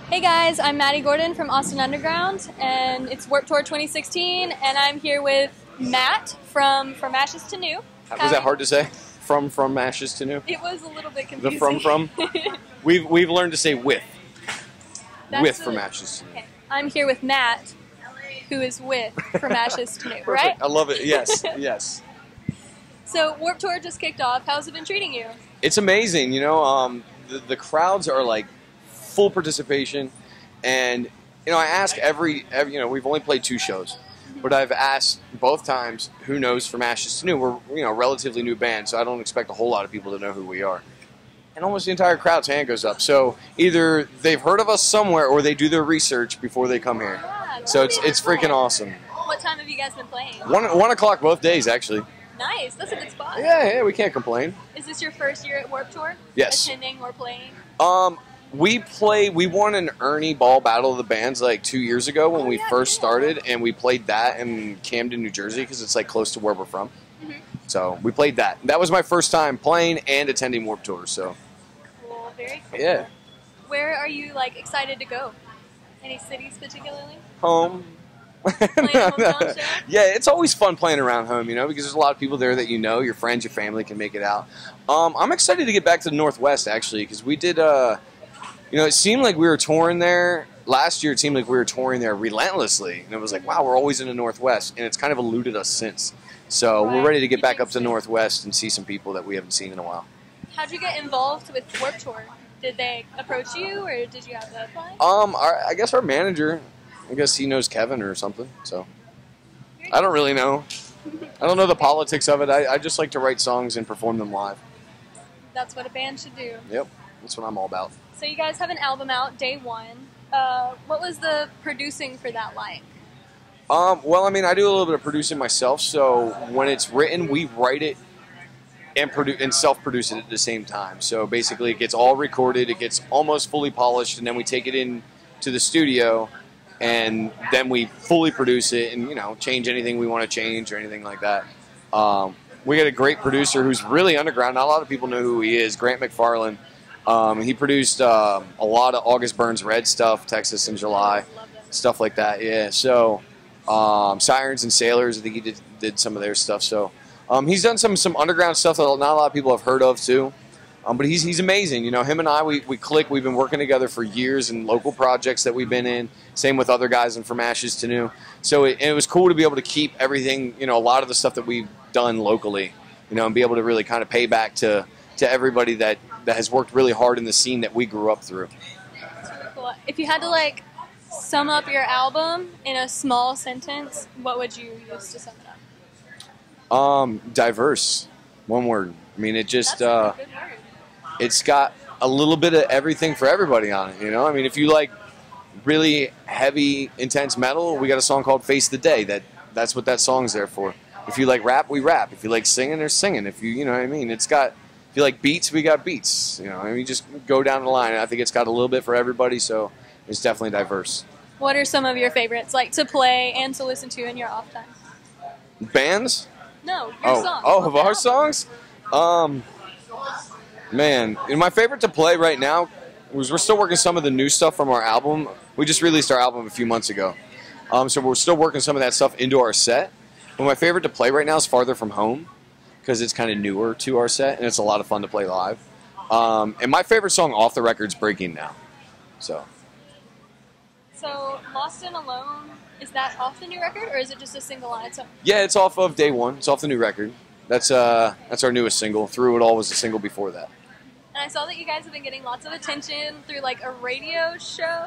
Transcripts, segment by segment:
Hey guys, I'm Madi Gordon from Austin Underground, and it's Warped Tour 2016, and I'm here with Matt from Ashes to New. Was that hard to say? From Ashes to New? It was a little bit confusing. The from? We've learned to say with. From Ashes to New. Okay. I'm here with Matt, who is with From Ashes to New, right? I love it. Yes, yes. So Warped Tour just kicked off. How's it been treating you? It's amazing. You know, the crowds are like full participation, and you know, I ask every we've only played 2 shows, but I've asked both times who knows From Ashes to New. We're a relatively new band, so I don't expect a whole lot of people to know who we are. And almost the entire crowd's hand goes up. So either they've heard of us somewhere or they do their research before they come here. Yeah, so it's freaking awesome. What time have you guys been playing? 1 o'clock both days, actually. Nice, that's a good spot. Yeah, we can't complain. Is this your first year at Warped Tour? Yes. Attending or playing? We won an Ernie Ball Battle of the Bands like 2 years ago when we first started, and we played that in Camden, New Jersey, because it's like close to where we're from. Mm-hmm. So we played that. That was my first time playing and attending Warped Tour. So cool, very cool. Yeah. Where are you excited to go? Any cities particularly? Home. Show? Yeah, it's always fun playing around home, because there's a lot of people there that your friends, your family can make it out. I'm excited to get back to the Northwest, actually, because we did, it seemed like we were touring there. Last year, it seemed like we were touring there relentlessly, and it was like, wow, we're always in the Northwest, and it's kind of eluded us since. So we're ready to get back up to the Northwest and see some people that we haven't seen in a while. How'd you get involved with Warped Tour? Did they approach you, or did you have to apply? I guess our manager. I guess he knows Kevin or something, so I don't really know. I don't know the politics of it. I just like to write songs and perform them live. That's what a band should do. Yep, that's what I'm all about. So you guys have an album out, day 1. What was the producing for that like? Well, I do a little bit of producing myself, so when it's written, we write it and self-produce it at the same time. So basically it gets all recorded, it gets almost fully polished, and then we take it in to the studio, and then we fully produce it and, change anything we want to change or anything like that. We got a great producer who's really underground. Not a lot of people know who he is, Grant McFarlane. He produced a lot of August Burns Red stuff, Texas in July, stuff like that, yeah. So Sirens and Sailors, I think he did some of their stuff. So he's done some underground stuff that not a lot of people have heard of, too. But he's amazing. Him and I, we click. We've been working together for years in local projects that we've been in. Same with other guys in From Ashes to New. So it was cool to be able to keep everything, a lot of the stuff that we've done locally, and be able to really kind of pay back to everybody that has worked really hard in the scene that we grew up through. That's really cool. If you had to sum up your album in a small sentence, what would you use to sum it up? Diverse. One word. It just That's a good word. It's got a little bit of everything for everybody on it, if you like really heavy, intense metal, we got a song called Face the Day. That's what that song's there for. If you like rap, we rap. If you like singing, there's singing. If you know what I mean? It's got, if you like beats, we got beats. You just go down the line. I think it's got a little bit for everybody, so it's definitely diverse. What are some of your favorites, to play and to listen to in your off time? Bands? No, your songs. Oh, of our songs? Man, my favorite to play right now was we're still working some of the new stuff from our album. We just released our album a few months ago. So we're still working some of that stuff into our set. But my favorite to play right now is Farther From Home, because it's kind of newer to our set, and it's a lot of fun to play live. And my favorite song off the record's Breaking Now. So Lost and Alone, is that off the new record, or is it just a single on its own? Yeah, it's off of day 1. It's off the new record. That's our newest single. Through It All was a single before that. And I saw that you guys have been getting lots of attention through a radio show.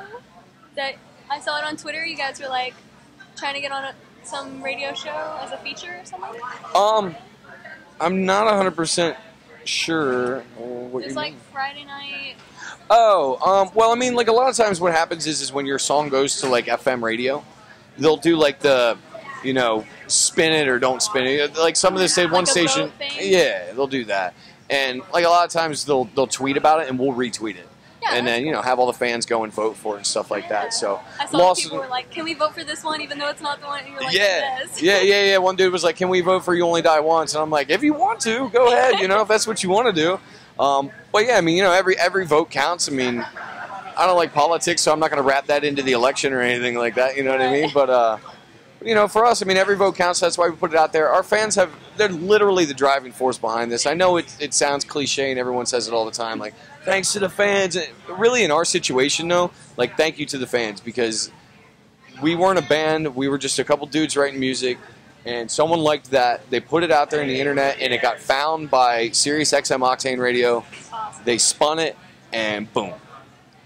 That I saw it on Twitter. You guys were trying to get on some radio show as a feature or something. I'm not 100% sure what it was Friday night. Oh, well, a lot of times what happens is when your song goes to FM radio, they'll do the, spin it or don't spin it. Some of the one station, yeah, they'll do that. And a lot of times they'll tweet about it and we'll retweet it. Yeah, and then, have all the fans go and vote for it and stuff like that. So I saw people were can we vote for this one even though it's not the one? And you're yes. Yeah. One dude was can we vote for You Only Die Once? And I'm like, if you want to, go ahead, if that's what you want to do. But yeah, every vote counts. I don't like politics, so I'm not going to wrap that into the election or anything like that. You know what I mean? But you know, for us, I mean, every vote counts. That's why we put it out there. Our fans they're literally the driving force behind this. I know it sounds cliche and everyone says it all the time, like, thanks to the fans. Really, in our situation, though, like, thank you to the fans, because we weren't a band. We were just a couple dudes writing music, and someone liked that. They put it out there on the internet, and it got found by Sirius XM Octane Radio. They spun it, and boom.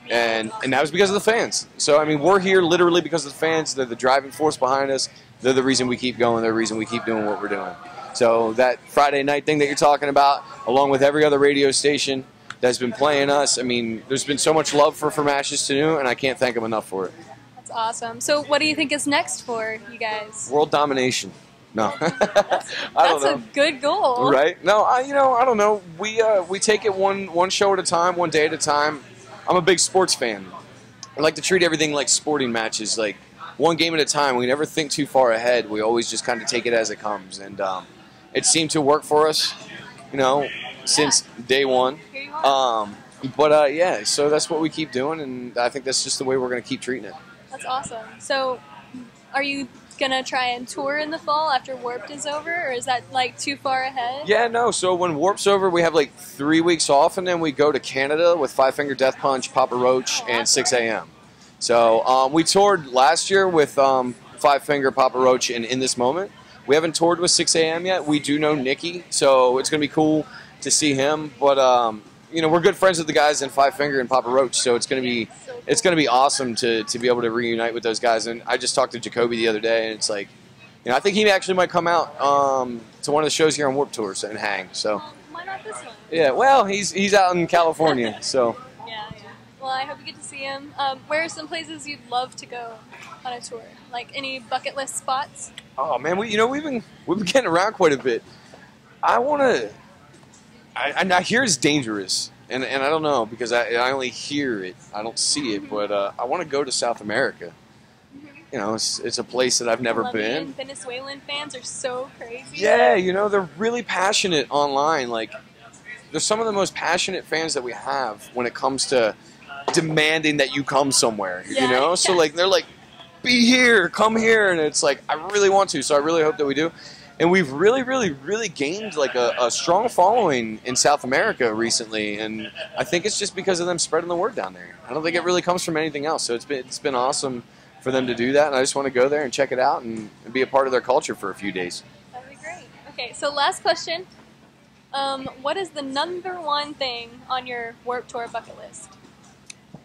And that was because of the fans. So, I mean, we're here literally because of the fans. They're the driving force behind us. They're the reason we keep going. They're the reason we keep doing what we're doing. So that Friday night thing that you're talking about, along with every other radio station that's been playing us, I mean, there's been so much love for From Ashes to New, and I can't thank them enough for it. That's awesome. So what do you think is next for you guys? World domination. No. That's a good goal. Right? No, I don't know. We take it one show at a time, one day at a time. I'm a big sports fan. I like to treat everything like sporting matches, like one game at a time. We never think too far ahead. We always just kind of take it as it comes. And it seemed to work for us, you know, since day one. Here you are. Yeah, so that's what we keep doing, and I think that's just the way we're going to keep treating it. That's awesome. So are you going to try and tour in the fall after Warped is over, or is that like too far ahead? Yeah, no. So when Warp's over, we have like 3 weeks off, and then we go to Canada with Five Finger Death Punch, Papa Roach, and 6 a.m. So we toured last year with Five Finger, Papa Roach, and In This Moment. We haven't toured with 6 a.m. yet. We do know Nicky, so it's going to be cool to see him. But you know, we're good friends with the guys in Five Finger and Papa Roach, so it's going to be awesome to be able to reunite with those guys. And I just talked to Jacoby the other day, and it's like, you know, I think he actually might come out to one of the shows here on Warped Tour and hang. So why not this one? Yeah, well, he's out in California, so. Yeah. Well, I hope you get to see him. Where are some places you'd love to go on a tour? Like any bucket list spots? Oh man, we've been getting around quite a bit. I hear it's dangerous, and I don't know, because I only hear it, I don't see it, but I want to go to South America. You know, it's a place that I've never been. Venezuelan fans are so crazy. Yeah, you know, they're really passionate online. Like, they're some of the most passionate fans that we have when it comes to demanding that you come somewhere. Yeah, you know, so like they're like, be here, come here, and it's like, I really want to, so I really hope that we do. And we've really gained like a strong following in South America recently, and I think it's just because of them spreading the word down there. I don't think it really comes from anything else. So it's been awesome for them to do that, and I just want to go there and check it out and be a part of their culture for a few days. That'd be great. Okay, so last question. What is the #1 thing on your Warped Tour bucket list?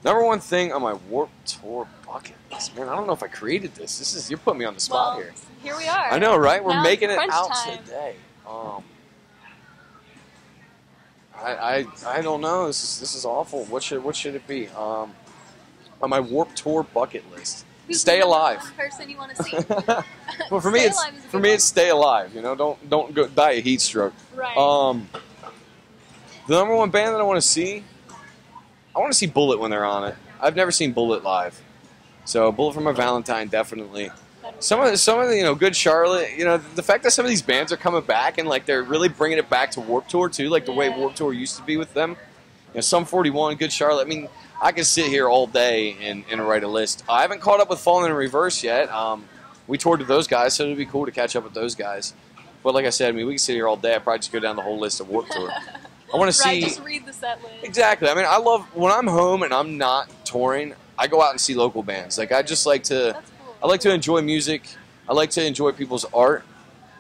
#1 thing on my Warped Tour bucket list. Man, I don't know if I created this. You're putting me on the spot here. Here we are. I know, right? We're now making it out time. today. I don't know. This is awful. What should it be? On my Warped Tour bucket list. Who's Stay the alive. #1 person you want to see? Well, for me, it's stay alive. You know, don't go die a heat stroke. Right. The #1 band that I want to see Bullet when they're on it. I've never seen Bullet live, so Bullet for My Valentine definitely. Some of the Good Charlotte. You know, the fact that some of these bands are coming back and like they're really bringing it back to Warped Tour too, like the way Warped Tour used to be with them. You know, Sum 41, Good Charlotte. I mean, I could sit here all day and write a list. I haven't caught up with Fallen in Reverse yet. We toured with those guys, so it'd be cool to catch up with those guys. But like I said, I mean, we could sit here all day. I'd probably just go down the whole list of Warped Tour. I want to see. Just read the set list. Exactly. I mean, I love when I'm home and I'm not touring. I go out and see local bands. Like, I just like to. That's cool. I like to enjoy music. I like to enjoy people's art.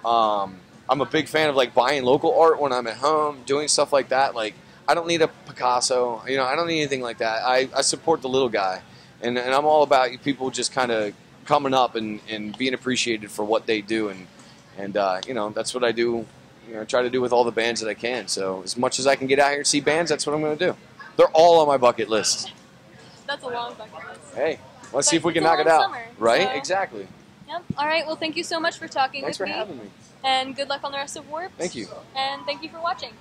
I'm a big fan of like buying local art when I'm at home, doing stuff like that. Like, I don't need a Picasso. You know, I don't need anything like that. I support the little guy, and I'm all about people just kind of coming up and being appreciated for what they do, and you know, that's what I do. You know, try to do with all the bands that I can. So as much as I can get out here and see bands, that's what I'm going to do. They're all on my bucket list. That's a long bucket list. Hey, let's see if we can knock it out. Summer, right? So. Exactly. Yep. All right. Well, thank you so much for talking Thanks with for me. having me. And good luck on the rest of Warped. Thank you. And thank you for watching.